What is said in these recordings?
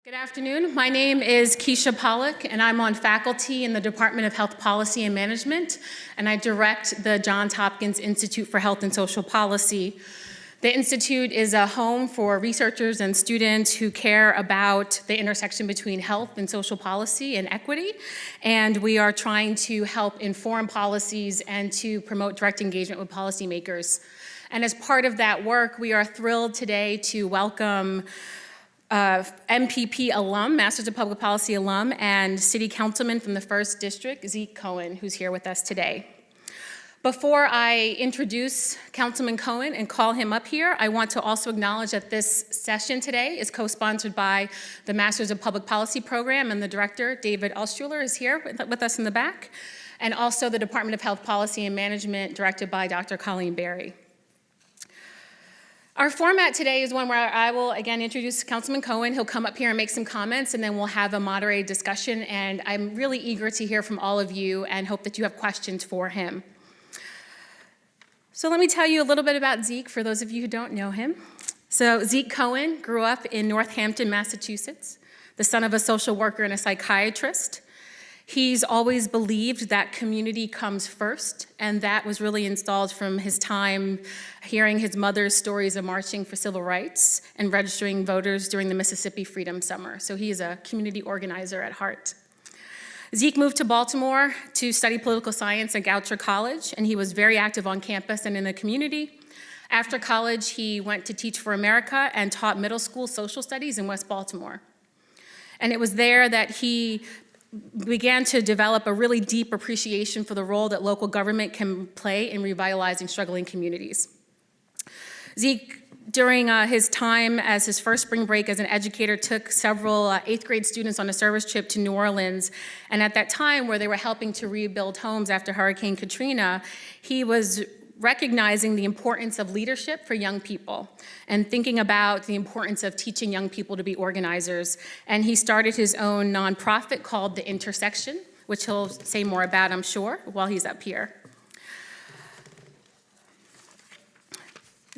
Good afternoon. My name is Keisha Pollack, and I'm on faculty in the Department of Health Policy and Management, and I direct the Johns Hopkins Institute for Health and Social Policy. The Institute is a home for researchers and students who care about the intersection between health and social policy and equity, and we are trying to help inform policies and to promote direct engagement with policymakers. And as part of that work, we are thrilled today to welcome MPP alum, Masters of Public Policy alum, and City Councilman from the 1st District, Zeke Cohen, who's here with us today. Before I introduce Councilman Cohen and call him up here, I want to also acknowledge that this session today is co-sponsored by the Masters of Public Policy program, and the director, David Altschuler, is here with us in the back, and also the Department of Health Policy and Management, directed by Dr. Colleen Berry. Our format today is one where I will again introduce Councilman Cohen. He'll come up here and make some comments, and then we'll have a moderated discussion. And I'm really eager to hear from all of you and hope that you have questions for him. So let me tell you a little bit about Zeke for those of you who don't know him. So Zeke Cohen grew up in Northampton, Massachusetts, the son of a social worker and a psychiatrist. He's always believed that community comes first, and that was really installed from his time hearing his mother's stories of marching for civil rights and registering voters during the Mississippi Freedom Summer. So he is a community organizer at heart. Zeke moved to Baltimore to study political science at Goucher College, and he was very active on campus and in the community. After college, he went to Teach for America and taught middle school social studies in West Baltimore. And it was there that he began to develop a really deep appreciation for the role that local government can play in revitalizing struggling communities. Zeke, during his time as his first spring break as an educator, took several 8th grade students on a service trip to New Orleans. And at that time, where they were helping to rebuild homes after Hurricane Katrina, he was recognizing the importance of leadership for young people and thinking about the importance of teaching young people to be organizers. And he started his own nonprofit called The Intersection, which he'll say more about, I'm sure, while he's up here.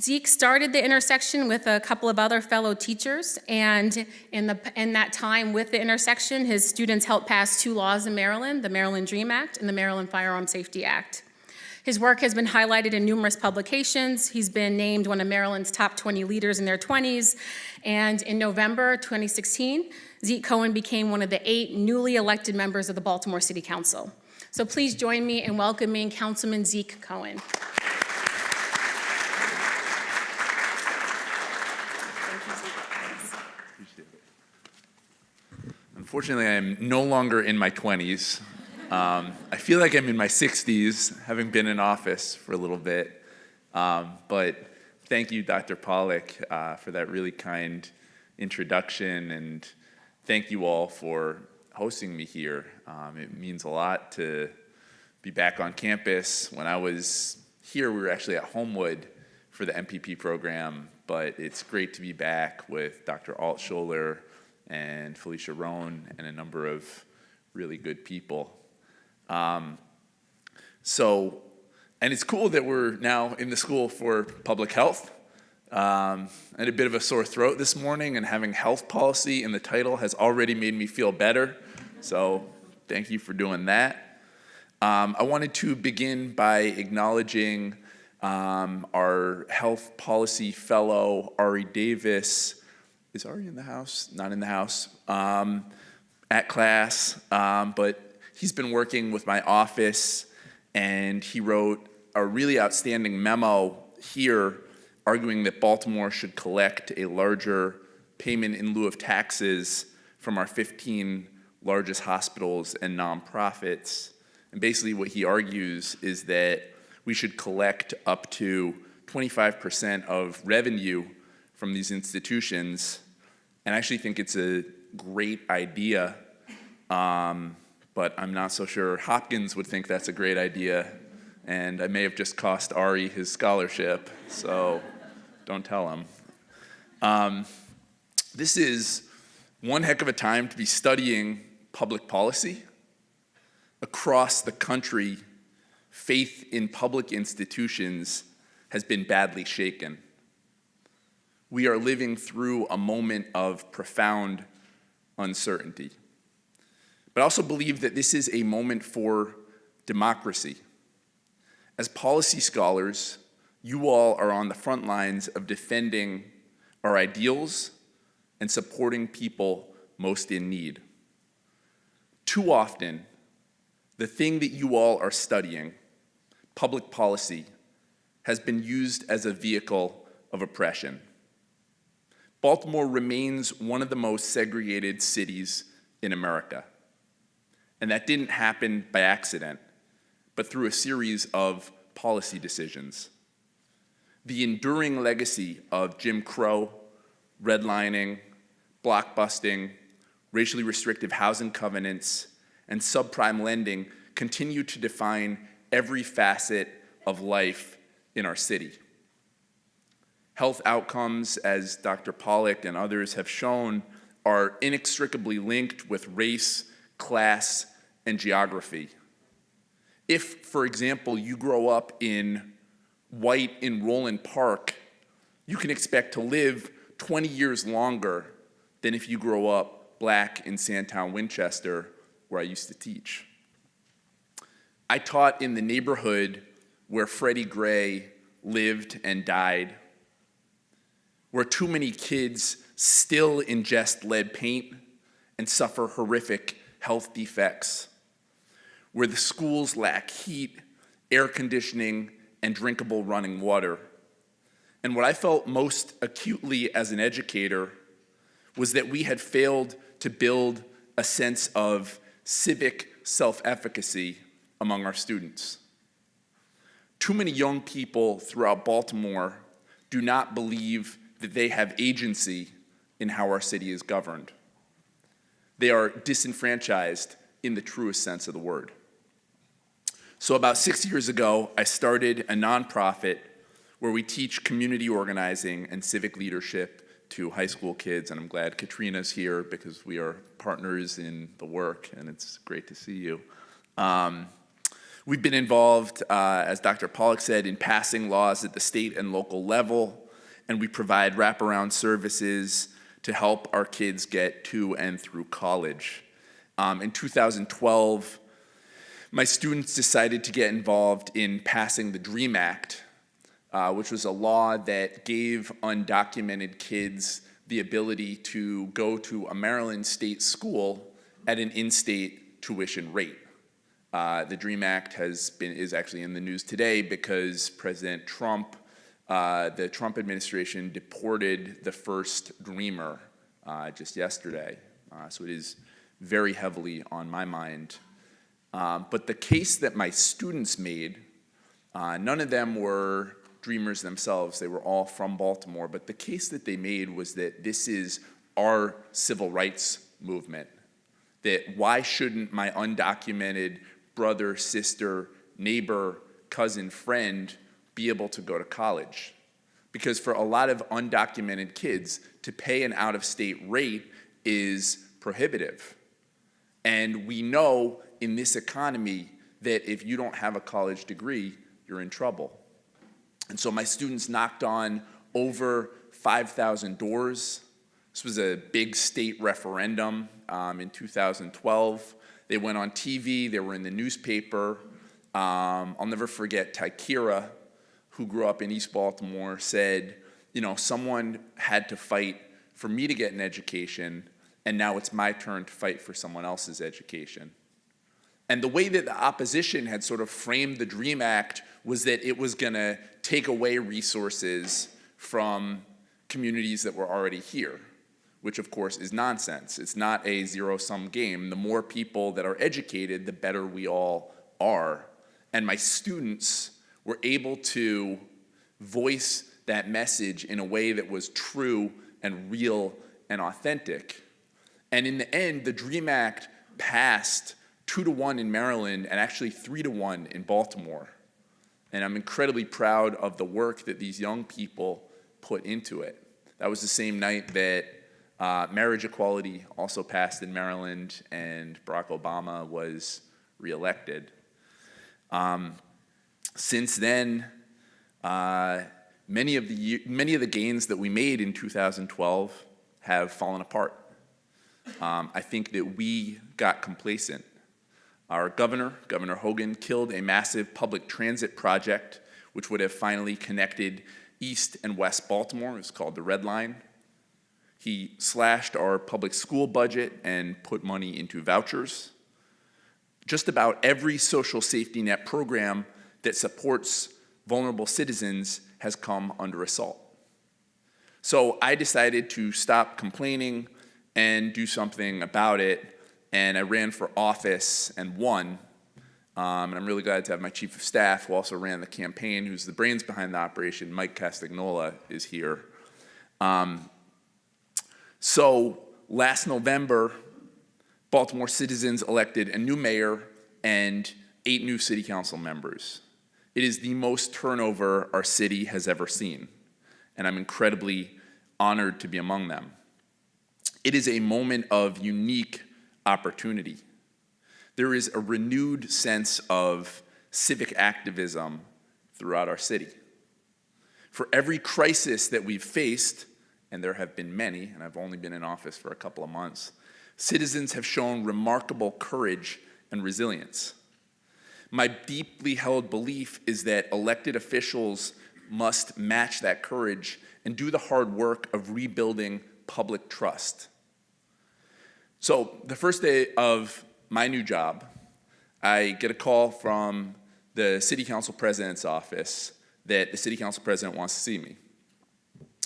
Zeke started The Intersection with a couple of other fellow teachers, and in that time with The Intersection, his students helped pass 2 laws in Maryland, the Maryland DREAM Act and the Maryland Firearm Safety Act. His work has been highlighted in numerous publications. He's been named one of Maryland's top 20 leaders in their 20s. And in November 2016, Zeke Cohen became one of the 8 newly elected members of the Baltimore City Council. So please join me in welcoming Councilman Zeke Cohen. Unfortunately, I am no longer in my 20s. I feel like I'm in my 60s, having been in office for a little bit. But thank you, Dr. Pollack, for that really kind introduction, and thank you all for hosting me here. It means a lot to be back on campus. When I was here, we were actually at Homewood for the MPP program, but it's great to be back with Dr. Altschuler and Felicia Rohn and a number of really good people. And it's cool that we're now in the School for Public Health. I had a bit of a sore throat this morning, and having health policy in the title has already made me feel better. So thank you for doing that. I wanted to begin by acknowledging our health policy fellow, Ari Davis. Is Ari in the house? Not in the house. At class, but he's been working with my office, and he wrote a really outstanding memo here arguing that Baltimore should collect a larger payment in lieu of taxes from our 15 largest hospitals and nonprofits. And basically what he argues is that we should collect up to 25% of revenue from these institutions, and I actually think it's a great idea. But I'm not so sure Hopkins would think that's a great idea, and I may have just cost Ari his scholarship, so don't tell him. This is one heck of a time to be studying public policy. Across the country, faith in public institutions has been badly shaken. We are living through a moment of profound uncertainty. But I also believe that this is a moment for democracy. As policy scholars, you all are on the front lines of defending our ideals and supporting people most in need. Too often, the thing that you all are studying, public policy, has been used as a vehicle of oppression. Baltimore remains one of the most segregated cities in America. And that didn't happen by accident, but through a series of policy decisions. The enduring legacy of Jim Crow, redlining, blockbusting, racially restrictive housing covenants, and subprime lending continue to define every facet of life in our city. Health outcomes, as Dr. Pollack and others have shown, are inextricably linked with race, class, and geography. If, for example, you grow up in white in Roland Park, you can expect to live 20 years longer than if you grow up black in Sandtown, Winchester, where I used to teach. I taught in the neighborhood where Freddie Gray lived and died, where too many kids still ingest lead paint and suffer horrific health defects, where the schools lack heat, air conditioning, and drinkable running water. And what I felt most acutely as an educator was that we had failed to build a sense of civic self-efficacy among our students. Too many young people throughout Baltimore do not believe that they have agency in how our city is governed. They are disenfranchised in the truest sense of the word. So about 6 years ago, I started a nonprofit where we teach community organizing and civic leadership to high school kids, and I'm glad Katrina's here because we are partners in the work, and it's great to see you. We've been involved, as Dr. Pollack said, in passing laws at the state and local level, and we provide wraparound services to help our kids get to and through college. In 2012, my students decided to get involved in passing the DREAM Act, which was a law that gave undocumented kids the ability to go to a Maryland state school at an in-state tuition rate. The DREAM Act is actually in the news today because President Trump, the Trump administration deported the first Dreamer just yesterday. So it is very heavily on my mind. But the case that my students made, none of them were Dreamers themselves. They were all from Baltimore. But the case that they made was that this is our civil rights movement. That why shouldn't my undocumented brother, sister, neighbor, cousin, friend be able to go to college? Because for a lot of undocumented kids, to pay an out-of-state rate is prohibitive. And we know in this economy that if you don't have a college degree, you're in trouble. And so my students knocked on over 5,000 doors. This was a big state referendum in 2012. They went on TV, they were in the newspaper. I'll never forget Tykira, who grew up in East Baltimore, said, someone had to fight for me to get an education, and now it's my turn to fight for someone else's education. And the way that the opposition had sort of framed the DREAM Act was that it was going to take away resources from communities that were already here, which of course is nonsense. It's not a zero-sum game. The more people that are educated, the better we all are. And my students were able to voice that message in a way that was true and real and authentic. And in the end, the DREAM Act passed 2-1 in Maryland and actually 3-1 in Baltimore. And I'm incredibly proud of the work that these young people put into it. That was the same night that marriage equality also passed in Maryland and Barack Obama was reelected. Since then, many of the gains that we made in 2012 have fallen apart. I think that we got complacent. Our Governor Hogan, killed a massive public transit project which would have finally connected East and West Baltimore. It was called the Red Line. He slashed our public school budget and put money into vouchers. Just about every social safety net program that supports vulnerable citizens has come under assault. So I decided to stop complaining and do something about it, and I ran for office and won. And I'm really glad to have my chief of staff, who also ran the campaign, who's the brains behind the operation, Mike Castagnola, is here. So last November, Baltimore citizens elected a new mayor and 8 new city council members. It is the most turnover our city has ever seen, and I'm incredibly honored to be among them. It is a moment of unique opportunity. There is a renewed sense of civic activism throughout our city. For every crisis that we've faced, and there have been many, and I've only been in office for a couple of months, citizens have shown remarkable courage and resilience. My deeply held belief is that elected officials must match that courage and do the hard work of rebuilding public trust. So the first day of my new job, I get a call from the city council president's office that the city council president wants to see me.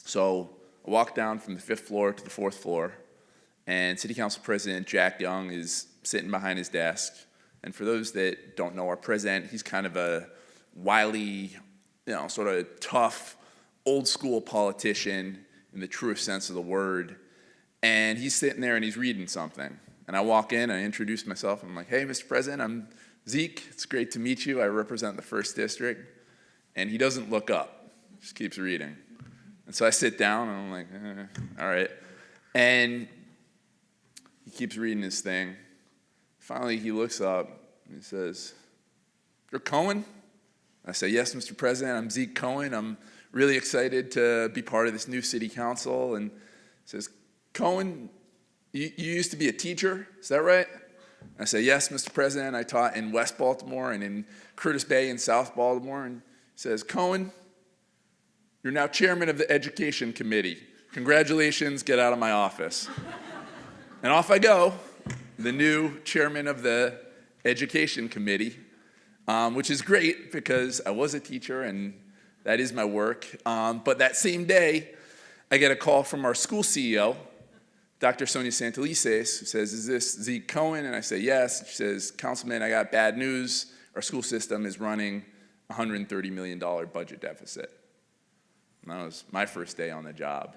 So I walk down from the 5th floor to the 4th floor, and city council president Jack Young is sitting behind his desk. And for those that don't know our president, he's kind of a wily, sort of tough, old school politician in the truest sense of the word. And he's sitting there and he's reading something. And I walk in, I introduce myself, I'm like, hey, Mr. President, I'm Zeke, it's great to meet you. I represent the 1st District. And he doesn't look up, just keeps reading. And so I sit down and I'm like, all right. And he keeps reading his thing. Finally, he looks up and he says, you're Cohen? I say, yes, Mr. President, I'm Zeke Cohen. I'm really excited to be part of this new city council. And he says, Cohen, you used to be a teacher, is that right? I say, yes, Mr. President, I taught in West Baltimore and in Curtis Bay in South Baltimore. And he says, Cohen, you're now chairman of the Education Committee. Congratulations, get out of my office. And off I go, the new chairman of the Education Committee, which is great because I was a teacher and that is my work. But that same day, I get a call from our school CEO, Dr. Sonia Santelices, who says, is this Zeke Cohen? And I say, yes. She says, Councilman, I got bad news. Our school system is running a $130 million budget deficit. And that was my first day on the job.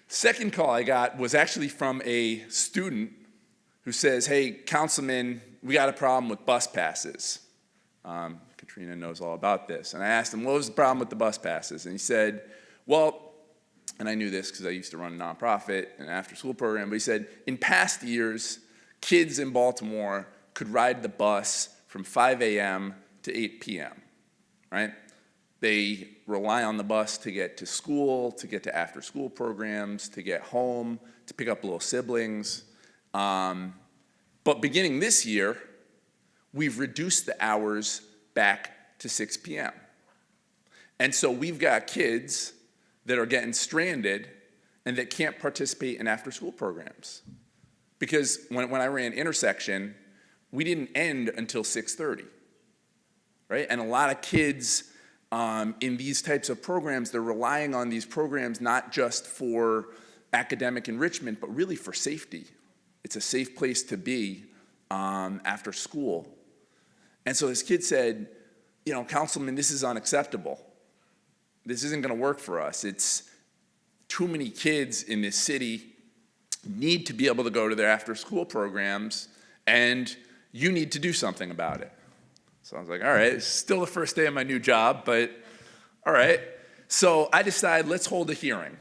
Second call I got was actually from a student who says, hey, Councilman, we got a problem with bus passes. Katrina knows all about this. And I asked him, what was the problem with the bus passes? And he said, well, and I knew this because I used to run a nonprofit and an after-school program, but he said, in past years, kids in Baltimore could ride the bus from 5 a.m. to 8 p.m., right? They rely on the bus to get to school, to get to after-school programs, to get home, to pick up little siblings. But beginning this year, we've reduced the hours back to 6 p.m. And so we've got kids that are getting stranded and that can't participate in after-school programs. Because when I ran Intersection, we didn't end until 6:30, right? And a lot of kids in these types of programs, they're relying on these programs not just for academic enrichment, but really for safety. It's a safe place to be after school. And so this kid said, Councilman, this is unacceptable. This isn't going to work for us. It's too many kids in this city need to be able to go to their after-school programs, and you need to do something about it. So I was like, all right, it's still the first day of my new job, but all right. So I decided, let's hold a hearing,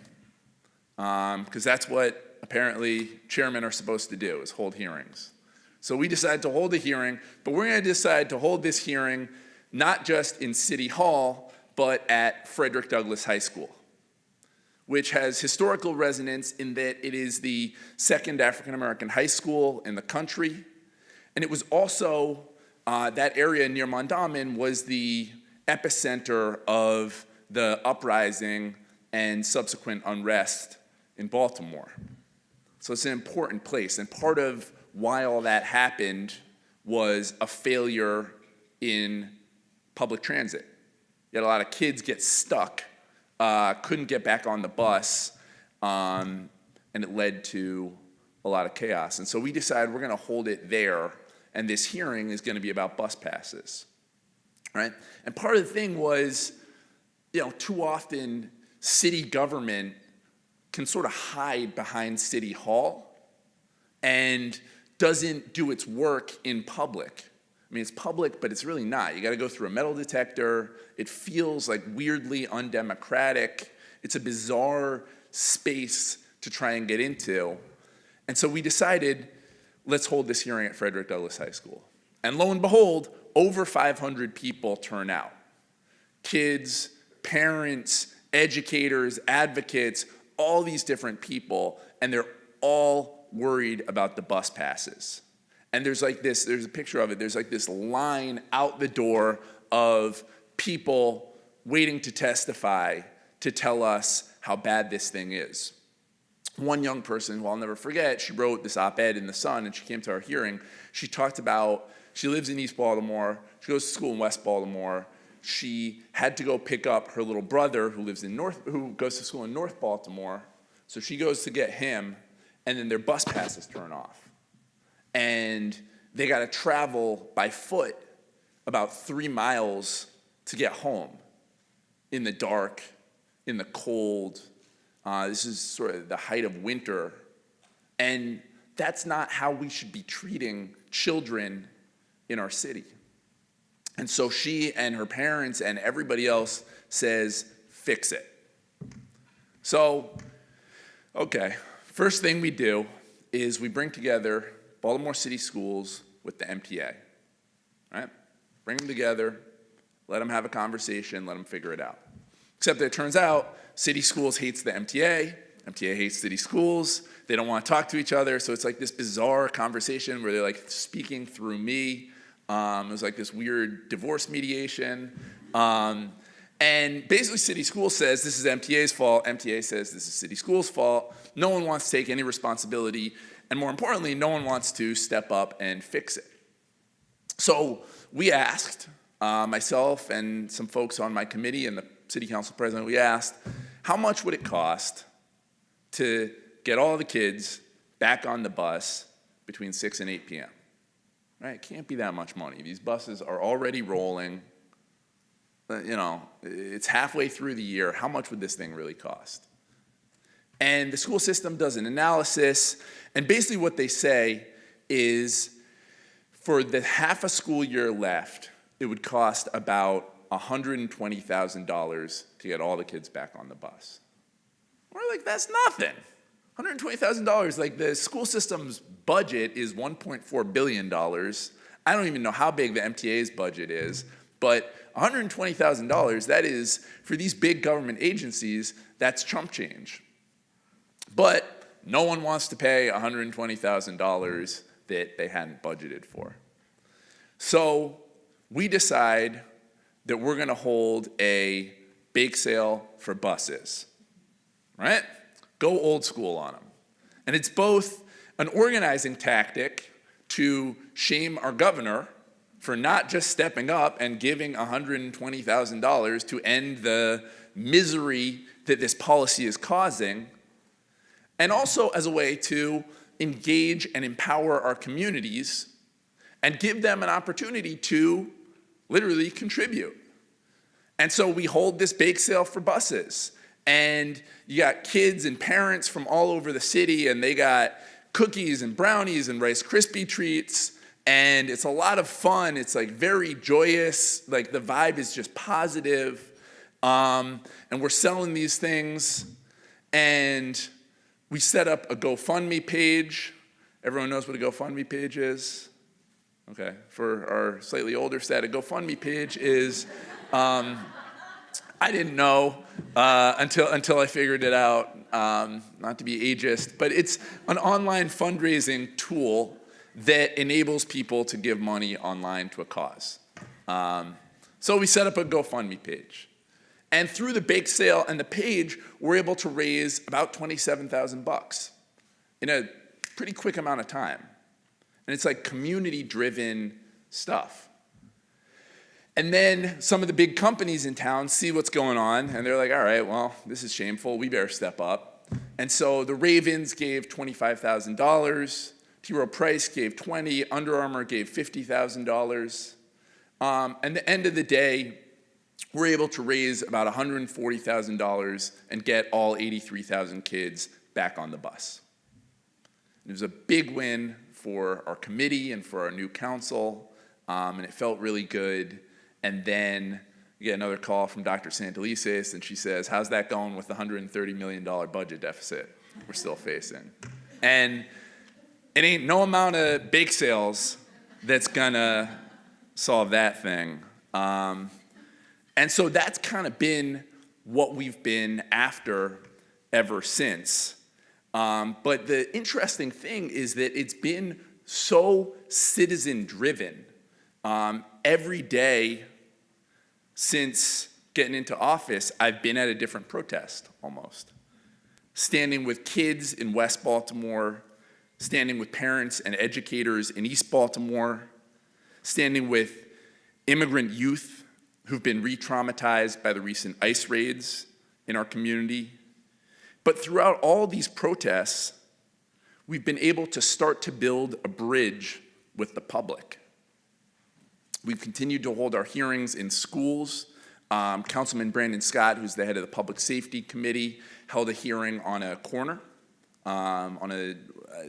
because that's what apparently chairmen are supposed to do, is hold hearings. So we decided to hold a hearing, but we're going to decide to hold this hearing not just in City Hall, but at Frederick Douglass High School. which has historical resonance in that it is the second African-American high school in the country. And it was also, that area near Mondawmin was the epicenter of the uprising and subsequent unrest in Baltimore. So it's an important place. And part of why all that happened was a failure in public transit. You had a lot of kids get stuck, couldn't get back on the bus, and it led to a lot of chaos. And so we decided we're going to hold it there, and this hearing is going to be about bus passes, right? And part of the thing was, too often city government can sort of hide behind City Hall and doesn't do its work in public. I mean, it's public, but it's really not. You got to go through a metal detector. It feels like weirdly undemocratic. It's a bizarre space to try and get into. And so we decided, let's hold this hearing at Frederick Douglass High School. And lo and behold, over 500 people turn out. Kids, parents, educators, advocates, all these different people, and they're all worried about the bus passes. And there's a picture of it, there's like this line out the door of people waiting to testify to tell us how bad this thing is. One young person, who I'll never forget, she wrote this op-ed in the Sun, and she came to our hearing. She talked about, she lives in East Baltimore, she goes to school in West Baltimore. She had to go pick up her little brother who goes to school in North Baltimore. So she goes to get him, and then their bus passes turn off. And they got to travel by foot about 3 miles to get home in the dark, in the cold. This is sort of the height of winter. And that's not how we should be treating children in our city. And so she and her parents and everybody else says, fix it. So, okay, first thing we do is we bring together Baltimore City Schools with the MTA, right? Bring them together, let them have a conversation, let them figure it out. Except that it turns out City Schools hates the MTA hates City Schools, they don't want to talk to each other, so it's like this bizarre conversation where they're like speaking through me. It was like this weird divorce mediation. And basically City Schools says this is MTA's fault, MTA says this is City Schools' fault. No one wants to take any responsibility, and more importantly, no one wants to step up and fix it. So we asked, myself and some folks on my committee and the city council president, we asked, how much would it cost to get all the kids back on the bus between 6 and 8 p.m.? Right? It can't be that much money. These buses are already rolling. It's halfway through the year. How much would this thing really cost? And the school system does an analysis, and basically what they say is for the half a school year left, it would cost about $120,000 to get all the kids back on the bus. We're like, that's nothing. $120,000, like the school system's budget is $1.4 billion. I don't even know how big the MTA's budget is, but $120,000, that is, for these big government agencies, that's chump change. But no one wants to pay $120,000 that they hadn't budgeted for. So we decide that we're going to hold a bake sale for buses, right? Go old school on them. And it's both an organizing tactic to shame our governor for not just stepping up and giving $120,000 to end the misery that this policy is causing, and also as a way to engage and empower our communities and give them an opportunity to literally contribute. And so we hold this bake sale for buses. And you got kids and parents from all over the city, and they got cookies and brownies and Rice Krispie treats, and it's a lot of fun. It's like very joyous, like the vibe is just positive. And we're selling these things, and we set up a GoFundMe page. Everyone knows what a GoFundMe page is? Okay, for our slightly older set, a GoFundMe page is I didn't know until I figured it out, not to be ageist, but it's an online fundraising tool that enables people to give money online to a cause. So we set up a GoFundMe page. And through the bake sale and the page, we're able to raise about $27,000 in a pretty quick amount of time. And it's like community-driven stuff. And then some of the big companies in town see what's going on, and they're like, all right, well, this is shameful. We better step up. And so the Ravens gave $25,000. T. Rowe Price gave $20,000. Under Armour gave $50,000. And at the end of the day, we're able to raise about $140,000 and get all 83,000 kids back on the bus. It was a big win for our committee and for our new council, and it felt really good. And then we get another call from Dr. Santelises, and she says, how's that going with the $130 million budget deficit we're still facing? And it ain't no amount of bake sales that's gonna solve that thing. And so that's kind of been what we've been after ever since. But the interesting thing is that it's been so citizen-driven. Every day since getting into office, I've been at a different protest, almost. Standing with kids in West Baltimore, standing with parents and educators in East Baltimore, standing with immigrant youth who've been re-traumatized by the recent ICE raids in our community. But throughout all these protests, we've been able to start to build a bridge with the public. We've continued to hold our hearings in schools. Councilman Brandon Scott, who's the head of the Public Safety Committee, held a hearing on a corner, on a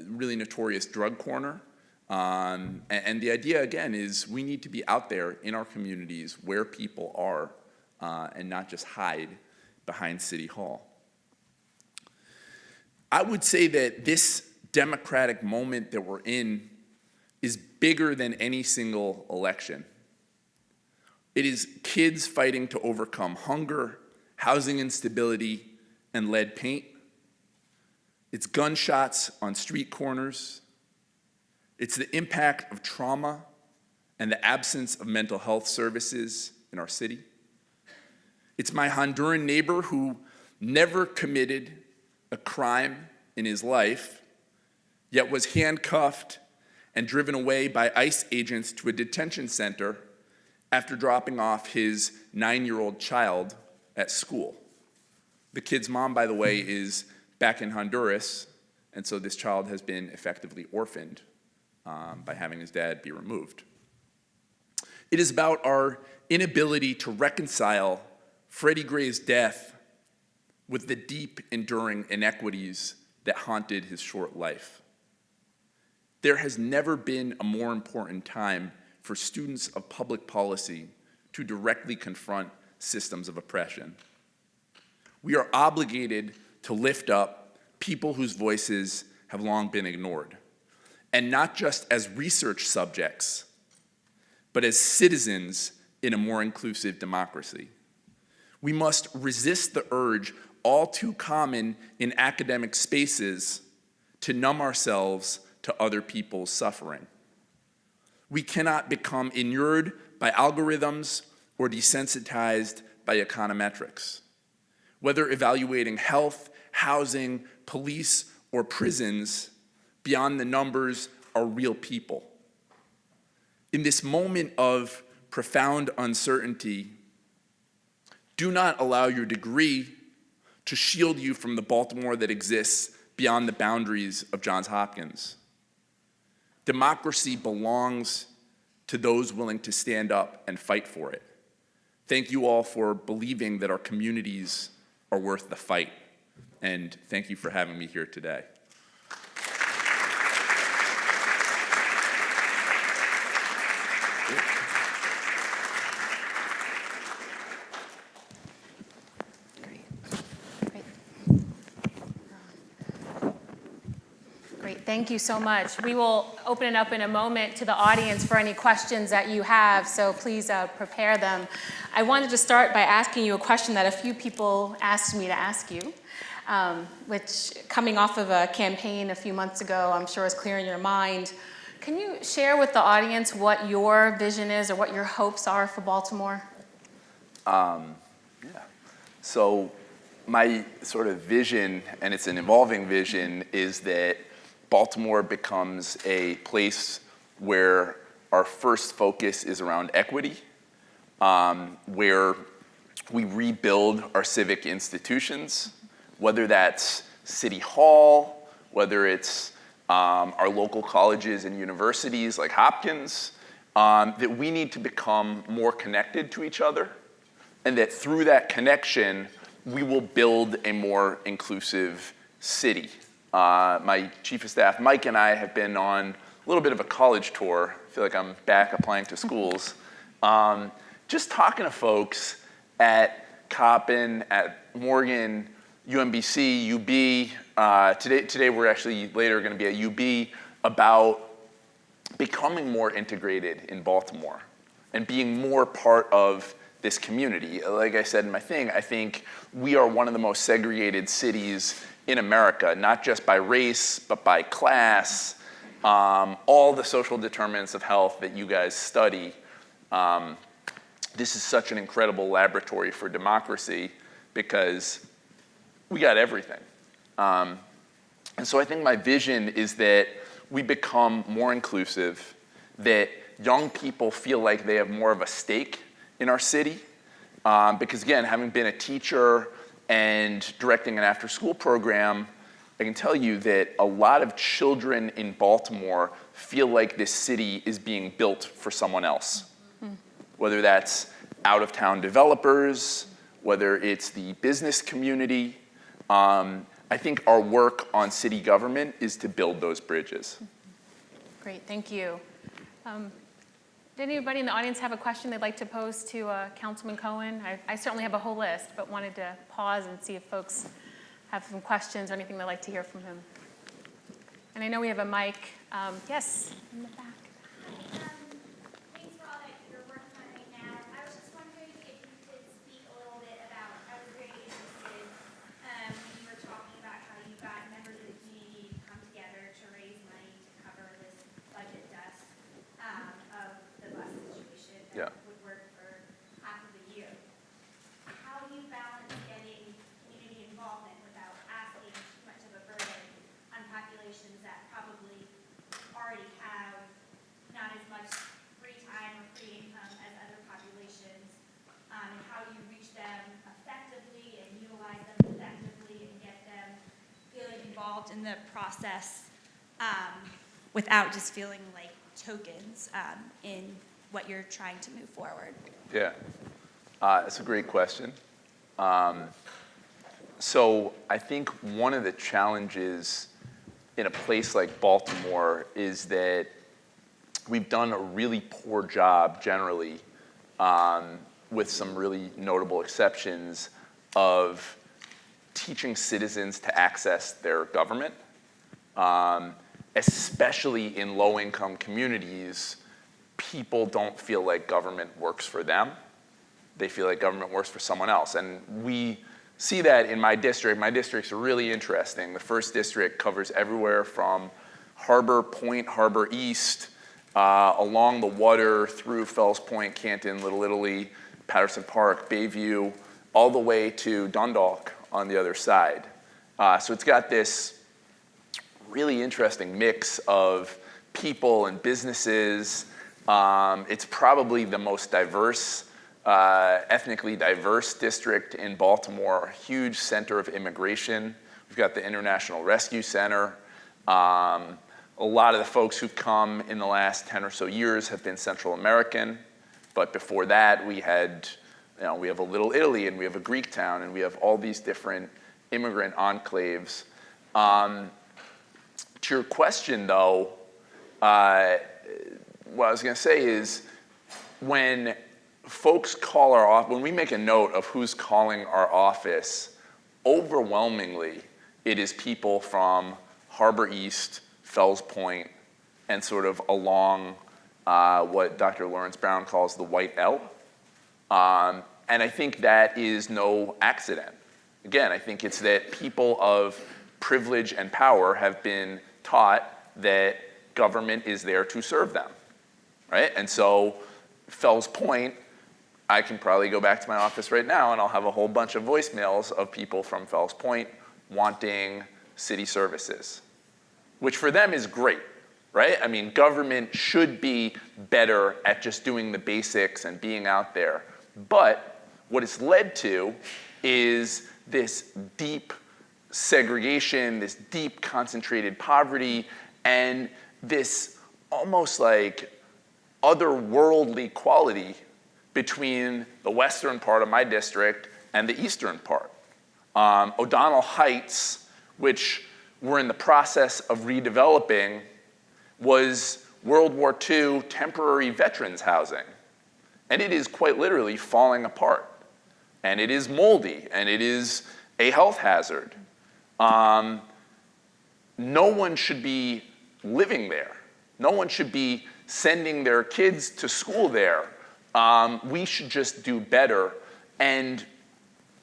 really notorious drug corner. And the idea, again, is we need to be out there in our communities where people are and not just hide behind City Hall. I would say that this democratic moment that we're in is bigger than any single election. It is kids fighting to overcome hunger, housing instability, and lead paint. It's gunshots on street corners. It's the impact of trauma and the absence of mental health services in our city. It's my Honduran neighbor who never committed a crime in his life, yet was handcuffed and driven away by ICE agents to a detention center after dropping off his 9-year-old child at school. The kid's mom, by the way, is back in Honduras, and so this child has been effectively orphaned by having his dad be removed. It is about our inability to reconcile Freddie Gray's death with the deep, enduring inequities that haunted his short life. There has never been a more important time for students of public policy to directly confront systems of oppression. We are obligated to lift up people whose voices have long been ignored, and not just as research subjects, but as citizens in a more inclusive democracy. We must resist the urge, all too common in academic spaces, to numb ourselves to other people's suffering. We cannot become inured by algorithms or desensitized by econometrics. Whether evaluating health, housing, police, or prisons, beyond the numbers are real people. In this moment of profound uncertainty, do not allow your degree to shield you from the Baltimore that exists beyond the boundaries of Johns Hopkins. Democracy belongs to those willing to stand up and fight for it. Thank you all for believing that our communities are worth the fight, and thank you for having me here today. Great. Thank you so much. We will open it up in a moment to the audience for any questions that you have, so please prepare them. I wanted to start by asking you a question that a few people asked me to ask you, which, coming off of a campaign a few months ago, I'm sure is clear in your mind. Can you share with the audience what your vision is or what your hopes are for Baltimore? So my sort of vision, and it's an evolving vision, is that Baltimore becomes a place where our first focus is around equity, where we rebuild our civic institutions, whether that's City Hall, whether it's our local colleges and universities like Hopkins, that we need to become more connected to each other, and that through that connection, we will build a more inclusive city. My chief of staff, Mike, and I have been on a little bit of a college tour. I feel like I'm back applying to schools. Just talking to folks at Coppin, at Morgan, UMBC, UB. Today we're actually later going to be at UB about becoming more integrated in Baltimore and being more part of this community. Like I said in my thing, I think we are one of the most segregated cities in America, not just by race, but by class, all the social determinants of health that you guys study. This is such an incredible laboratory for democracy because we got everything. And so I think my vision is that we become more inclusive, that young people feel like they have more of a stake in our city. Because again, having been a teacher and directing an after-school program, I can tell you that a lot of children in Baltimore feel like this city is being built for someone else. Whether that's out-of-town developers, whether it's the business community. I think our work on city government is to build those bridges. Great, thank you. Did anybody in the audience have a question they'd like to pose to Councilman Cohen? I certainly have a whole list, but wanted to pause and see if folks have some questions or anything they'd like to hear from him. And I know we have a mic. Yes, in the back. Thanks for all that you're working on right now. I was just wondering if you could speak a little bit about, I was very interested when you were talking about how you got members of the community to come together to raise money to cover this budget dust of the bus situation that would work for half of the year. How do you balance getting community involvement without asking too much of a burden on populations that probably already have not as much free time or free income as other populations, and how do you reach them effectively and utilize them effectively and get them feeling involved in the process without just feeling like tokens in what you're trying to move forward? Yeah, that's a great question. So I think one of the challenges in a place like Baltimore is that we've done a really poor job generally, with some really notable exceptions, of teaching citizens to access their government, especially in low-income communities. People don't feel like government works for them. They feel like government works for someone else. And we see that in my district. My district's really interesting. The first district covers everywhere from Harbor Point, Harbor East, along the water through Fells Point, Canton, Little Italy, Patterson Park, Bayview, all the way to Dundalk on the other side. So it's got this really interesting mix of people and businesses. It's probably the most diverse, ethnically diverse district in Baltimore, a huge center of immigration. We've got the International Rescue Center. A lot of the folks who've come in the last 10 or so years have been Central American, but before that we had, we have a Little Italy and we have a Greek town and we have all these different immigrant enclaves. To your question though, what I was gonna say is when folks call our office, when we make a note of who's calling our office, overwhelmingly it is people from Harbor East, Fells Point, and sort of along what Dr. Lawrence Brown calls the white L. And I think that is no accident. Again, I think it's that people of privilege and power have been taught that government is there to serve them, right? And so Fells Point, I can probably go back to my office right now and I'll have a whole bunch of voicemails of people from Fells Point wanting city services, which for them is great, right? I mean, government should be better at just doing the basics and being out there. But what it's led to is this deep segregation, this deep concentrated poverty, and this almost like otherworldly quality between the western part of my district and the eastern part. O'Donnell Heights, which we're in the process of redeveloping, was World War II temporary veterans housing. And it is quite literally falling apart. And it is moldy, and it is a health hazard. No one should be living there. No one should be sending their kids to school there. We should just do better. And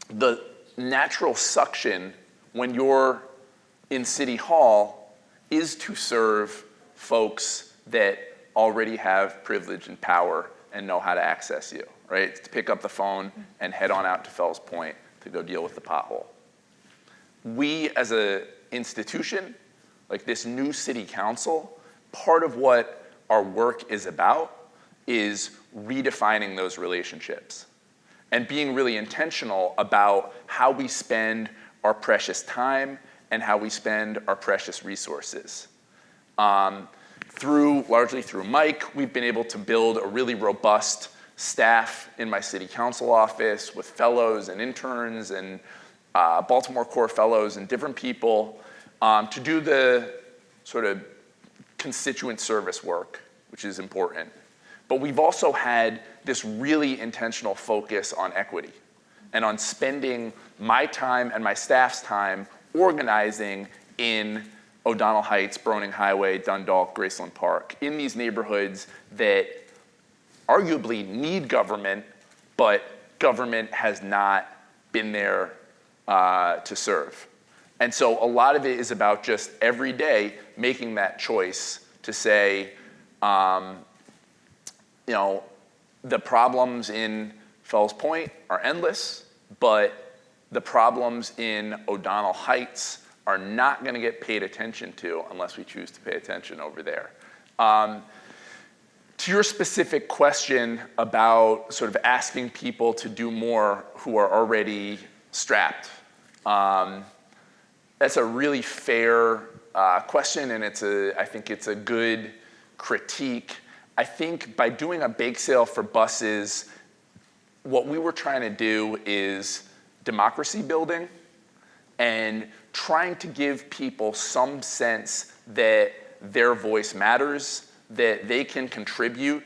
the natural suction when you're in City Hall is to serve folks that already have privilege and power and know how to access you, right? To pick up the phone and head on out to Fells Point to go deal with the pothole. We as an institution, like this new city council, part of what our work is about is redefining those relationships and being really intentional about how we spend our precious time and how we spend our precious resources. Largely through Mike, we've been able to build a really robust staff in my city council office with fellows and interns and Baltimore Core fellows and different people to do the sort of constituent service work, which is important. But we've also had this really intentional focus on equity and on spending my time and my staff's time organizing in O'Donnell Heights, Broning Highway, Dundalk, Graceland Park, in these neighborhoods that arguably need government, but government has not been there to serve. And so a lot of it is about just every day making that choice to say, the problems in Fells Point are endless, but the problems in O'Donnell Heights are not going to get paid attention to unless we choose to pay attention over there. To your specific question about sort of asking people to do more who are already strapped, that's a really fair question, and I think it's a good critique. I think by doing a bake sale for buses, what we were trying to do is democracy building and trying to give people some sense that their voice matters, that they can contribute.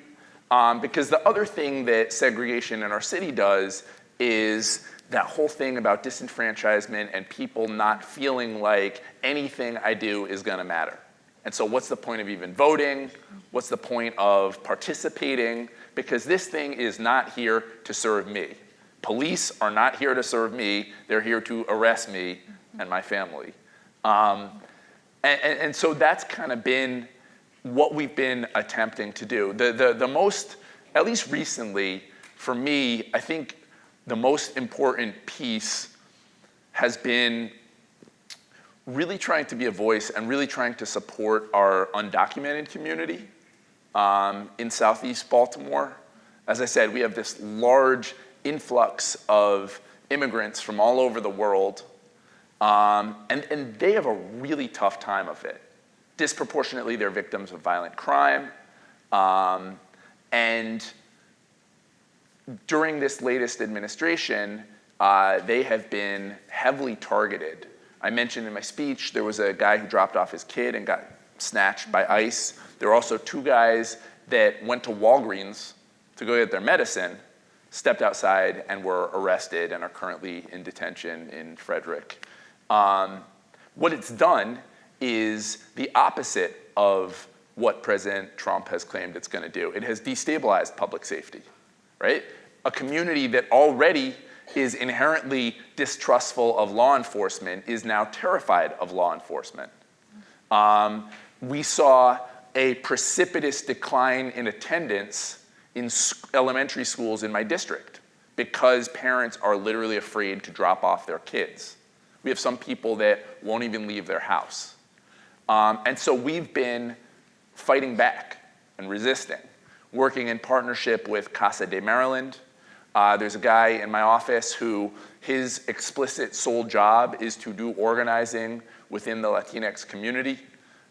Because the other thing that segregation in our city does is that whole thing about disenfranchisement and people not feeling like anything I do is gonna matter. And so what's the point of even voting? What's the point of participating? Because this thing is not here to serve me. Police are not here to serve me. They're here to arrest me and my family. And so that's kind of been what we've been attempting to do. The most, at least recently, for me, I think the most important piece has been really trying to be a voice and really trying to support our undocumented community in Southeast Baltimore. As I said, we have this large influx of immigrants from all over the world, and they have a really tough time of it. Disproportionately, they're victims of violent crime, and during this latest administration, they have been heavily targeted. I mentioned in my speech, there was a guy who dropped off his kid and got snatched by ICE. There were also two guys that went to Walgreens to go get their medicine, stepped outside and were arrested and are currently in detention in Frederick. What it's done is the opposite of what President Trump has claimed it's going to do. It has destabilized public safety, right? A community that already is inherently distrustful of law enforcement is now terrified of law enforcement. We saw a precipitous decline in attendance in elementary schools in my district because parents are literally afraid to drop off their kids. We have some people that won't even leave their house. And so we've been fighting back and resisting, working in partnership with Casa de Maryland. There's a guy in my office who his explicit sole job is to do organizing within the Latinx community.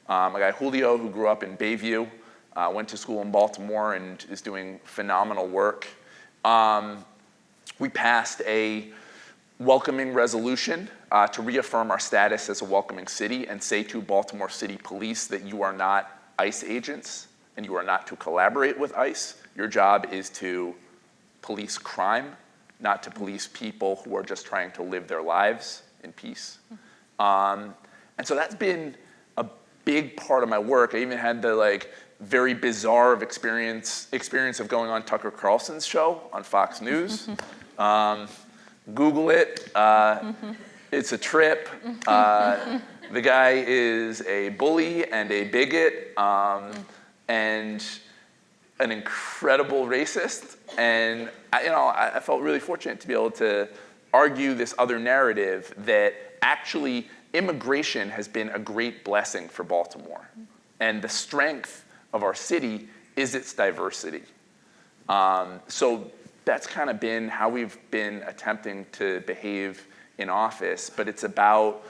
A guy, Julio, who grew up in Bayview, went to school in Baltimore and is doing phenomenal work. We passed a welcoming resolution to reaffirm our status as a welcoming city and say to Baltimore City Police that you are not ICE agents and you are not to collaborate with ICE. Your job is to police crime, not to police people who are just trying to live their lives in peace. And so that's been a big part of my work. I even had the very bizarre experience of going on Tucker Carlson's show on Fox News. Google it. It's a trip. The guy is a bully and a bigot and an incredible racist. And I felt really fortunate to be able to argue this other narrative that actually immigration has been a great blessing for Baltimore. And the strength of our city is its diversity. So that's kind of been how we've been attempting to behave in office, but it's about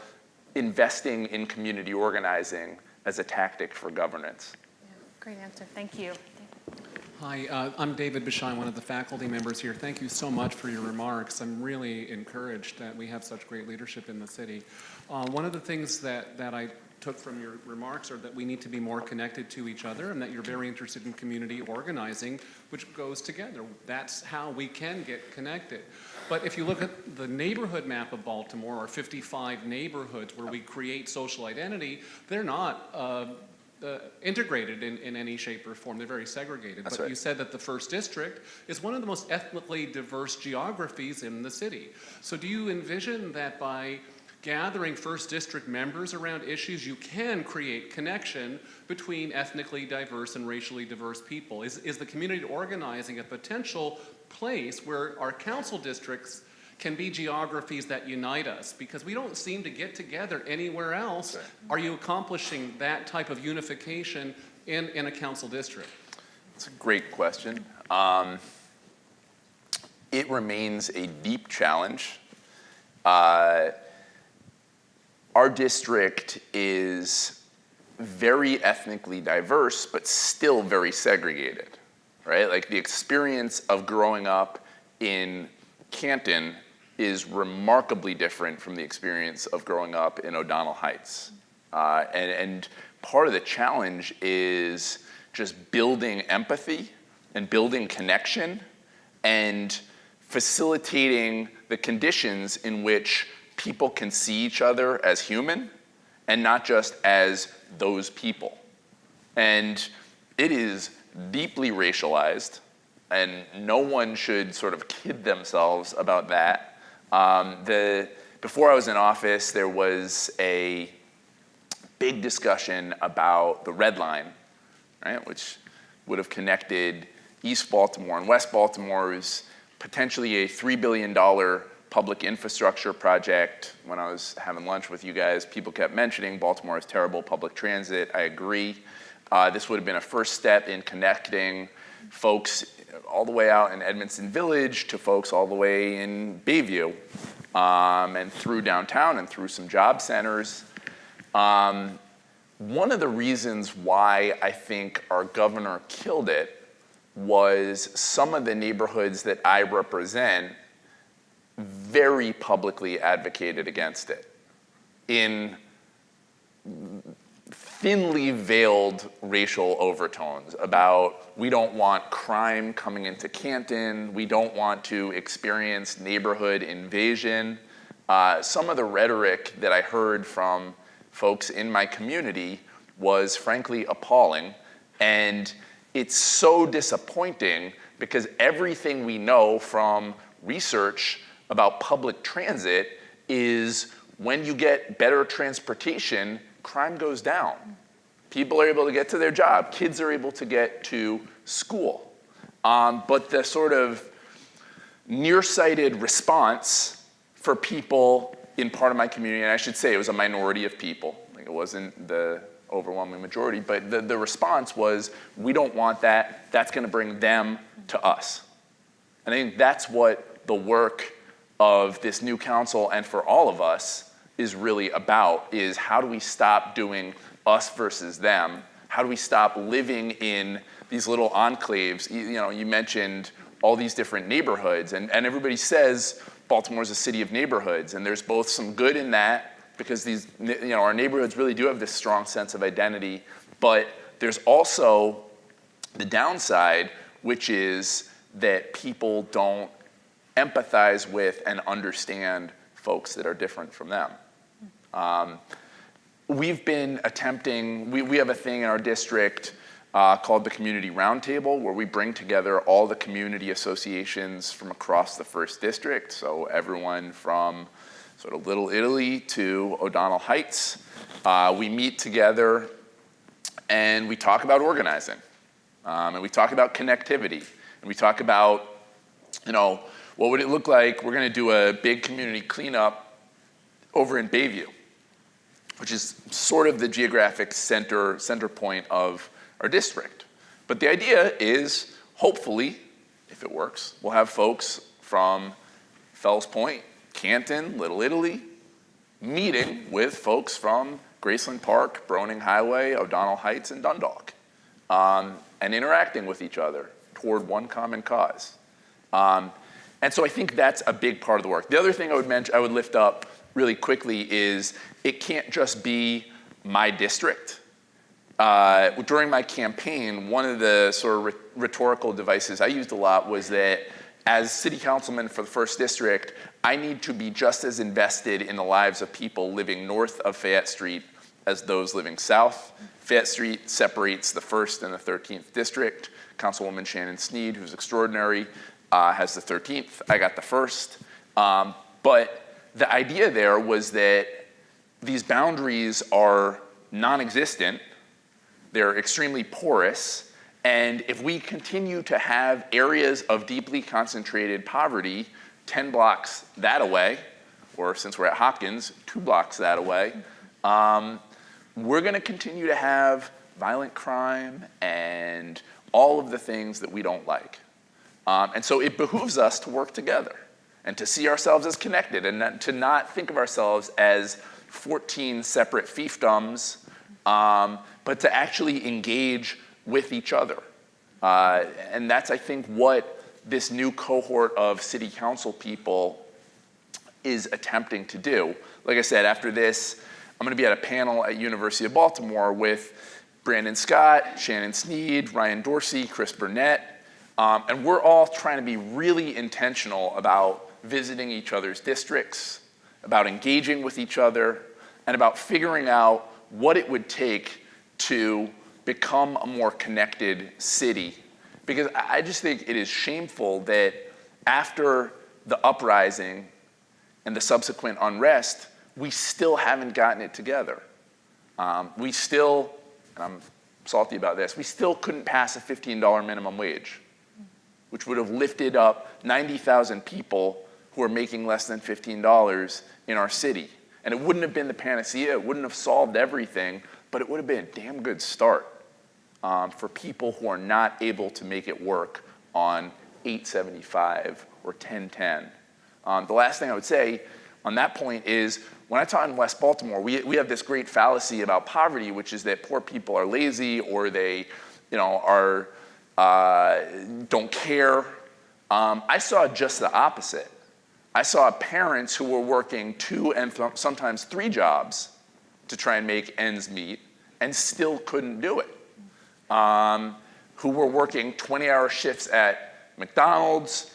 investing in community organizing as a tactic for governance. Yeah, great answer, thank you. Hi, I'm David Bishai, one of the faculty members here. Thank you so much for your remarks. I'm really encouraged that we have such great leadership in the city. One of the things that I took from your remarks are that we need to be more connected to each other and that you're very interested in community organizing, which goes together. That's how we can get connected. But if you look at the neighborhood map of Baltimore, or 55 neighborhoods where we create social identity, they're not integrated in any shape or form. They're very segregated. That's but right. You said that the first district is one of the most ethnically diverse geographies in the city. So do you envision that by gathering first district members around issues, you can create connection between ethnically diverse and racially diverse people? Is the community organizing a potential place where our council districts can be geographies that unite us? Because we don't seem to get together anywhere else. Right. Are you accomplishing that type of unification in a council district? It's a great question. It remains a deep challenge. Our district is very ethnically diverse, but still very segregated, right? Like the experience of growing up in Canton is remarkably different from the experience of growing up in O'Donnell Heights. And part of the challenge is just building empathy and building connection and facilitating the conditions in which people can see each other as human and not just as those people. And it is deeply racialized, and no one should sort of kid themselves about that. Before I was in office, there was a big discussion about the Red Line, right, which would have connected East Baltimore and West Baltimore. It was potentially a $3 billion public infrastructure project. When I was having lunch with you guys, people kept mentioning Baltimore has terrible public transit. I agree. This would have been a first step in connecting folks all the way out in Edmondson Village to folks all the way in Bayview and through downtown and through some job centers. One of the reasons why I think our governor killed it was some of the neighborhoods that I represent very publicly advocated against it in thinly veiled racial overtones about we don't want crime coming into Canton, we don't want to experience neighborhood invasion. Some of the rhetoric that I heard from folks in my community was frankly appalling. And it's so disappointing because everything we know from research about public transit is when you get better transportation, crime goes down. People are able to get to their job. Kids are able to get to school. But the sort of nearsighted response for people in part of my community, and I should say it was a minority of people, like it wasn't the overwhelming majority, but the response was, we don't want that, that's gonna bring them to us. And I think that's what the work of this new council and for all of us is really about, is how do we stop doing us versus them? How do we stop living in these little enclaves? You know, you mentioned all these different neighborhoods, and everybody says Baltimore's a city of neighborhoods, and there's both some good in that, because these, you know, our neighborhoods really do have this strong sense of identity, but there's also the downside, which is that people don't empathize with and understand folks that are different from them. We've been attempting, we have a thing in our district called the Community Roundtable, where we bring together all the community associations from across the first district, so everyone from sort of Little Italy to O'Donnell Heights. We meet together and we talk about organizing. And we talk about connectivity. And we talk about, you know, what would it look like? We're gonna do a big community cleanup over in Bayview, which is sort of the geographic center point of our district. But the idea is, hopefully, if it works, we'll have folks from Fells Point, Canton, Little Italy, meeting with folks from Graceland Park, Broning Highway, O'Donnell Heights, and Dundalk, and interacting with each other toward one common cause. And so I think that's a big part of the work. The other thing I would lift up really quickly is it can't just be my district. During my campaign, one of the sort of rhetorical devices I used a lot was that as city councilman for the first district, I need to be just as invested in the lives of people living north of Fayette Street as those living south. Fayette Street separates the 1st and the 13th district. Councilwoman Shannon Sneed, who's extraordinary, has the 13th. I got the 1st. But the idea there was that these boundaries are non-existent. They're extremely porous. And if we continue to have areas of deeply concentrated poverty 10 blocks that away, or since we're at Hopkins, 2 blocks that away, we're gonna continue to have violent crime and all of the things that we don't like. And so it behooves us to work together and to see ourselves as connected and to not think of ourselves as 14 separate fiefdoms, but to actually engage with each other. And that's, I think, what this new cohort of city council people is attempting to do. Like I said, after this, I'm gonna be at a panel at University of Baltimore with Brandon Scott, Shannon Sneed, Ryan Dorsey, Chris Burnett, and we're all trying to be really intentional about visiting each other's districts, about engaging with each other, and about figuring out what it would take to become a more connected city. Because I just think it is shameful that after the uprising and the subsequent unrest, we still haven't gotten it together. We still, and I'm salty about this, we still couldn't pass a $15 minimum wage, which would have lifted up 90,000 people who are making less than $15 in our city. And it wouldn't have been the panacea, it wouldn't have solved everything, but it would have been a damn good start for people who are not able to make it work on $8.75 or $10.10. The last thing I would say on that point is, when I taught in West Baltimore, we have this great fallacy about poverty, which is that poor people are lazy or they, you know, don't care. I saw just the opposite. I saw parents who were working 2 and sometimes 3 jobs to try and make ends meet and still couldn't do it. Who were working 20-hour shifts at McDonald's,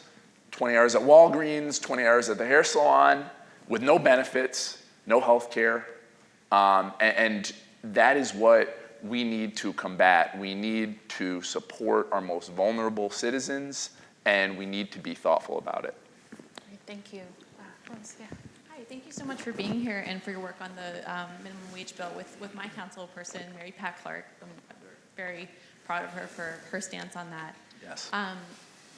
20 hours at Walgreens, 20 hours at the hair salon, with no benefits, no health care, And that is what we need to combat. We need to support our most vulnerable citizens, and we need to be thoughtful about it. Great, thank you. Yeah. Hi, thank you so much for being here and for your work on the minimum wage bill with my councilperson, Mary Pat Clark. I'm very proud of her for her stance on that. Yes.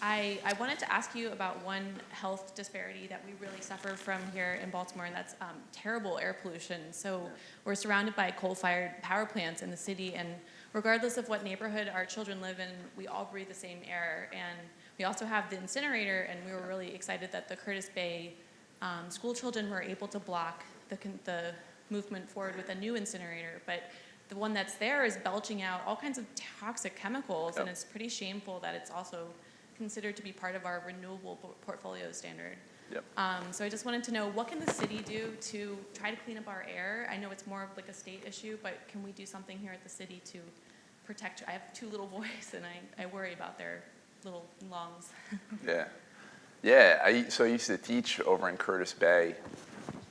I wanted to ask you about one health disparity that we really suffer from here in Baltimore, and that's terrible air pollution. So we're surrounded by coal-fired power plants in the city, and regardless of what neighborhood our children live in, we all breathe the same air. And we also have the incinerator, and we were really excited that the Curtis Bay school children were able to block the movement forward with a new incinerator. But the one that's there is belching out all kinds of toxic chemicals, and it's pretty shameful that it's also considered to be part of our renewable portfolio standard. Yep. So I just wanted to know, what can the city do to try to clean up our air? I know it's more of like a state issue, but can we do something here at the city to protect? I have 2 little boys, and I worry about their little lungs. Yeah. Yeah, so I used to teach over in Curtis Bay,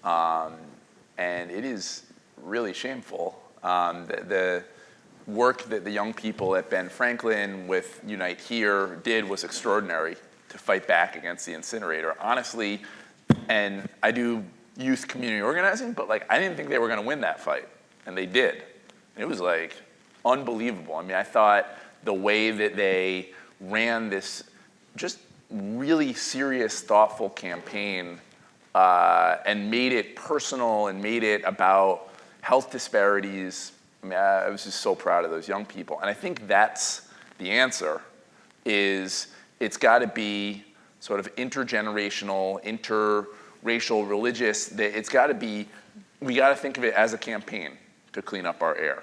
and it is really shameful. The work that the young people at Ben Franklin with Unite Here did was extraordinary to fight back against the incinerator. Honestly, and I do youth community organizing, but like I didn't think they were gonna win that fight, and they did. And it was like unbelievable. I mean, I thought the way that they ran this just really serious, thoughtful campaign and made it personal and made it about health disparities. I mean, I was just so proud of those young people. And I think that's the answer, is it's got to be sort of intergenerational, interracial, religious. It's got to be, we got to think of it as a campaign to clean up our air.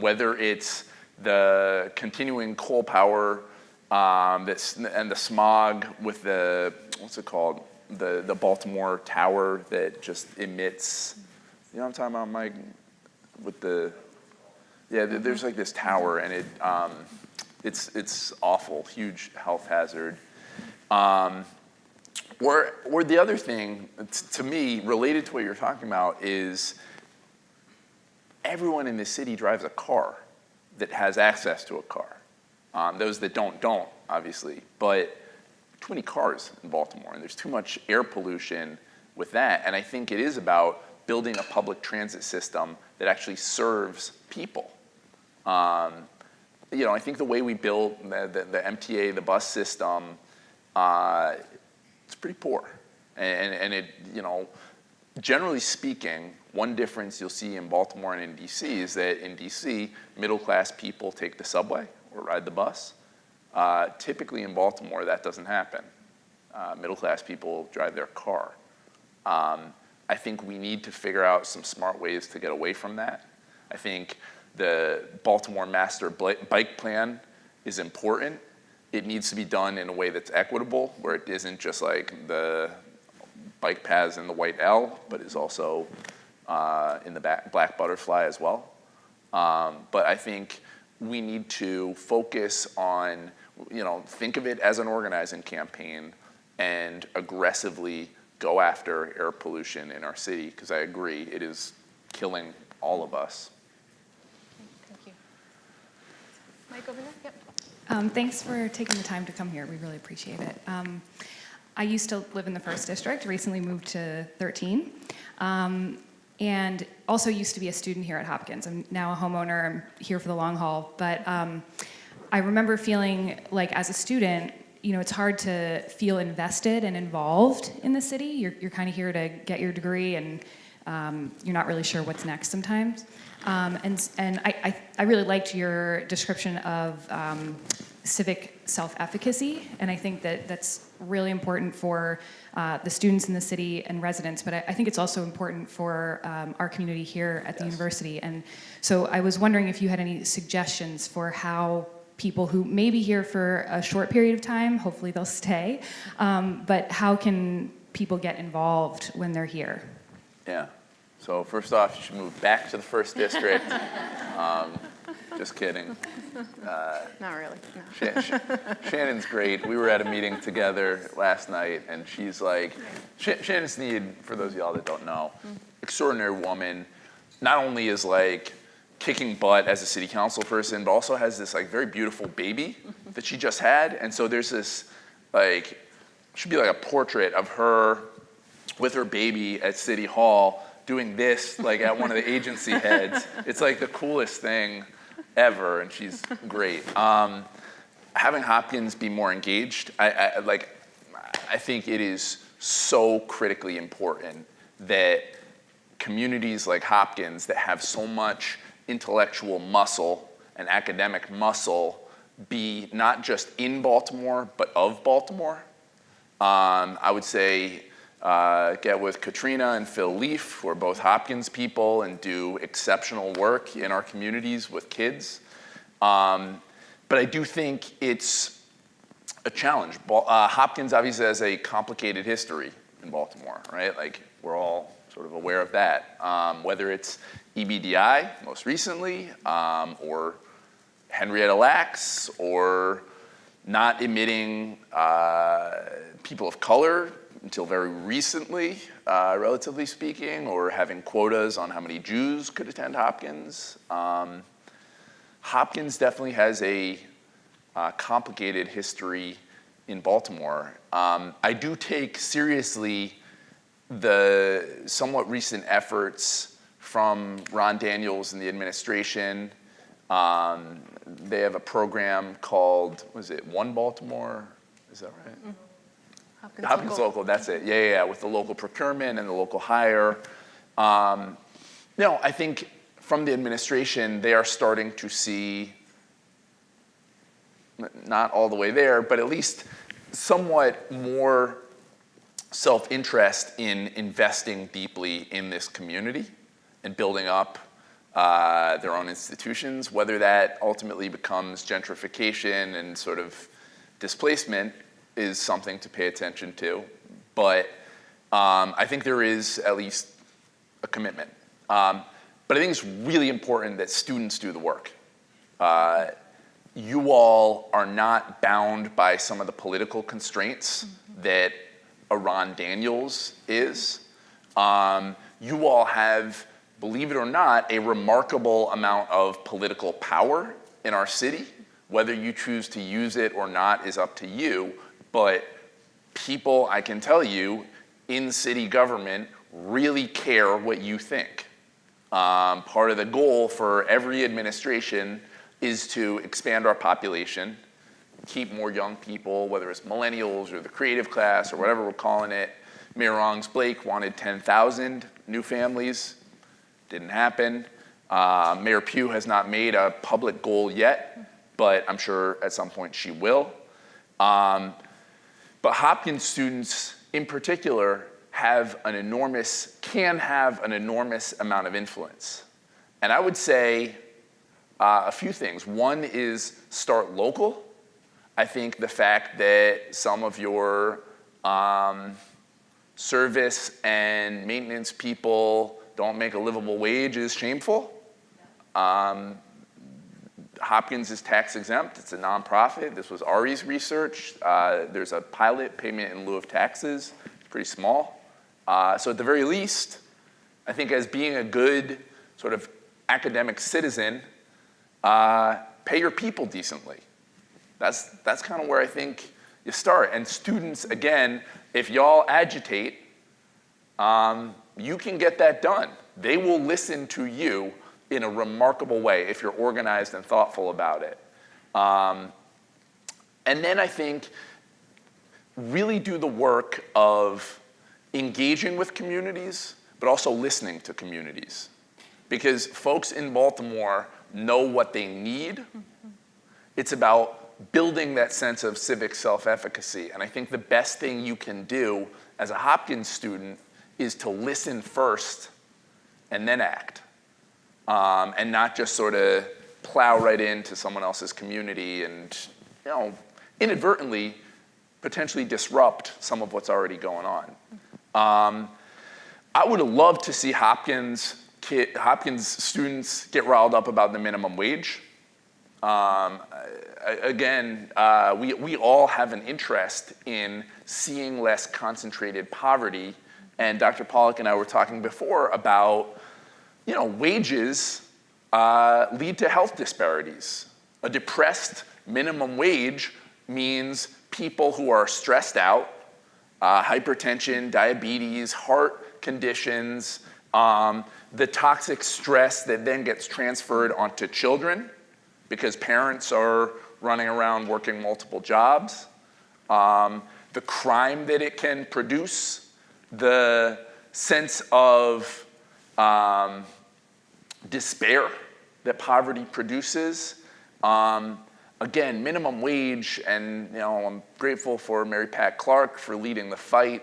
Whether it's the continuing coal power and the smog with the, what's it called? The Baltimore tower that just emits, you know what I'm talking about, Mike? With the, yeah, there's like this tower, and it's awful, huge health hazard. Or the other thing, to me, related to what you're talking about, is everyone in this city drives a car that has access to a car. Those that don't, obviously. But too many cars in Baltimore, and there's too much air pollution with that. And I think it is about building a public transit system that actually serves people. You know, I think the way we built the MTA, the bus system, it's pretty poor. And it, you know, generally speaking, one difference you'll see in Baltimore and in DC is that in DC, middle-class people take the subway or ride the bus. Typically in Baltimore, that doesn't happen. Middle-class people drive their car. I think we need to figure out some smart ways to get away from that. I think the Baltimore Master Bike Plan is important. It needs to be done in a way that's equitable, where it isn't just like the bike paths in the white L, but is also in the black butterfly as well. But I think we need to focus on, you know, think of it as an organizing campaign and aggressively go after air pollution in our city, because I agree, it is killing all of us. Thank you. Mike, over there? Yep. Thanks for taking the time to come here. We really appreciate it. I used to live in the 1st District, recently moved to 13, and also used to be a student here at Hopkins. I'm now a homeowner. I'm here for the long haul. But I remember feeling like as a student, you know, it's hard to feel invested and involved in the city. You're kind of here to get your degree, and you're not really sure what's next sometimes. And I really liked your description of civic self-efficacy, and I think that that's really important for the students in the city and residents, but I think it's also important for our community here at the university. And so I was wondering if you had any suggestions for how people who may be here for a short period of time, hopefully they'll stay, but how can people get involved when they're here? Yeah. So first off, you should move back to the 1st District. Just kidding. Not really, no. Shannon's great. We were at a meeting together last night, and she's like, Shannon Sneed, for those of y'all that don't know, extraordinary woman. not only is like kicking butt as a city council person, but also has this like very beautiful baby that she just had. And so there's this like, should be like a portrait of her with her baby at City Hall doing this like at one of the agency heads. It's like the coolest thing ever, and she's great. Having Hopkins be more engaged, I think it is so critically important that communities like Hopkins that have so much intellectual muscle and academic muscle be not just in Baltimore, but of Baltimore. I would say get with Katrina and Phil Leaf, who are both Hopkins people and do exceptional work in our communities with kids. But I do think it's a challenge. Hopkins obviously has a complicated history in Baltimore, right? Like, we're all sort of aware of that. Whether it's EBDI most recently, or Henrietta Lacks, or not admitting people of color until very recently, relatively speaking, or having quotas on how many Jews could attend Hopkins. Hopkins definitely has a complicated history in Baltimore. I do take seriously the somewhat recent efforts from Ron Daniels and the administration. They have a program called, was it One Baltimore? Is that right? Mm-hmm. Hopkins Local, that's it. Yeah, with the local procurement and the local hire. I think from the administration, they are starting to see, not all the way there, but at least somewhat more self-interest in investing deeply in this community and building up their own institutions. Whether that ultimately becomes gentrification and sort of displacement is something to pay attention to. But I think there is at least a commitment. But I think it's really important that students do the work. You all are not bound by some of the political constraints that a Ron Daniels is. You all have, believe it or not, a remarkable amount of political power in our city. Whether you choose to use it or not is up to you. But people, I can tell you, in city government really care what you think. Part of the goal for every administration is to expand our population, keep more young people, whether it's millennials or the creative class or whatever we're calling it. Mayor Rongs Blake wanted 10,000 new families. Didn't happen. Mayor Pugh has not made a public goal yet, but I'm sure at some point she will. But Hopkins students in particular can have an enormous amount of influence. And I would say a few things. One is start local. I think the fact that some of your service and maintenance people don't make a livable wage is shameful. Hopkins is tax exempt. It's a nonprofit. This was Ari's research. There's a pilot, payment in lieu of taxes. It's pretty small. So at the very least, I think as being a good sort of academic citizen, pay your people decently. That's kind of where I think you start. And students, again, if y'all agitate, you can get that done. They will listen to you in a remarkable way if you're organized and thoughtful about it. And then I think really do the work of engaging with communities, but also listening to communities. Because folks in Baltimore know what they need. It's about building that sense of civic self-efficacy. And I think the best thing you can do as a Hopkins student is to listen first and then act. And not just sort of plow right into someone else's community and, inadvertently potentially disrupt some of what's already going on. I would have loved to see Hopkins students get riled up about the minimum wage. We all have an interest in seeing less concentrated poverty. And Dr. Pollack and I were talking before about wages lead to health disparities. A depressed minimum wage means people who are stressed out, hypertension, diabetes, heart conditions, the toxic stress that then gets transferred onto children because parents are running around working multiple jobs, the crime that it can produce, the sense of despair that poverty produces. Again, minimum wage, and I'm grateful for Mary Pat Clark for leading the fight.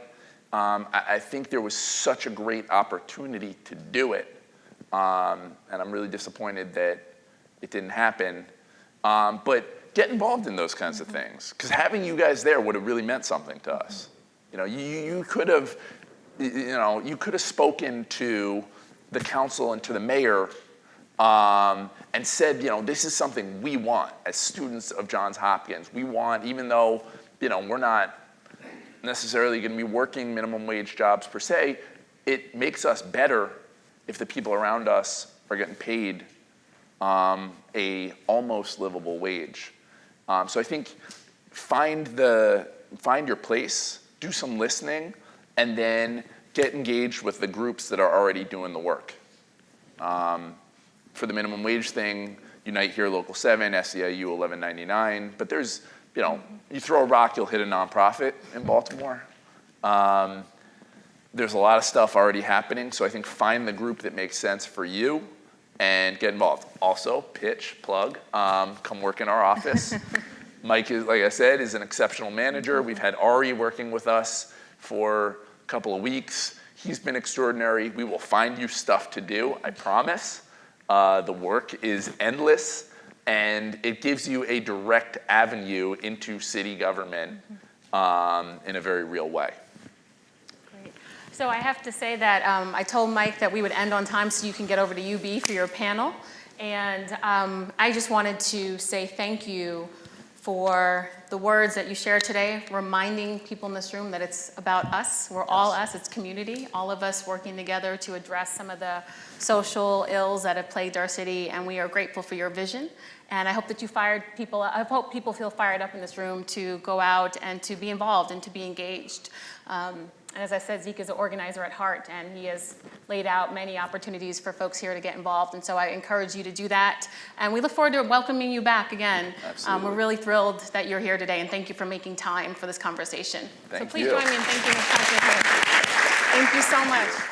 I think there was such a great opportunity to do it, and I'm really disappointed that it didn't happen. But get involved in those kinds of things, because having you guys there would have really meant something to us. You could have, spoken to the council and to the mayor and said, this is something we want as students of Johns Hopkins. We want, even though, we're not necessarily going to be working minimum wage jobs per se, it makes us better if the people around us are getting paid a almost livable wage. So I think find your place, do some listening, and then get engaged with the groups that are already doing the work. For the minimum wage thing, Unite Here Local 7, SEIU 1199, but there's, you throw a rock, you'll hit a nonprofit in Baltimore. There's a lot of stuff already happening, so I think find the group that makes sense for you and get involved. Also, pitch, plug, come work in our office. Mike, is, like I said, is an exceptional manager. We've had Ari working with us for a couple of weeks. He's been extraordinary. We will find you stuff to do, I promise. The work is endless, and it gives you a direct avenue into city government in a very real way. Great. So I have to say that I told Mike that we would end on time so you can get over to UB for your panel. And I just wanted to say thank you for the words that you shared today, reminding people in this room that it's about us. We're all us, it's community, all of us working together to address some of the social ills that have plagued our city, and we are grateful for your vision. And I hope that I hope people feel fired up in this room to go out and to be involved and to be engaged. And as I said, Zeke is an organizer at heart, and he has laid out many opportunities for folks here to get involved. And so I encourage you to do that. And we look forward to welcoming you back again. Absolutely. We're really thrilled that you're here today, and thank you for making time for this conversation. Thank so please you. join me in thanking Councilor Cohen. Thank you so much.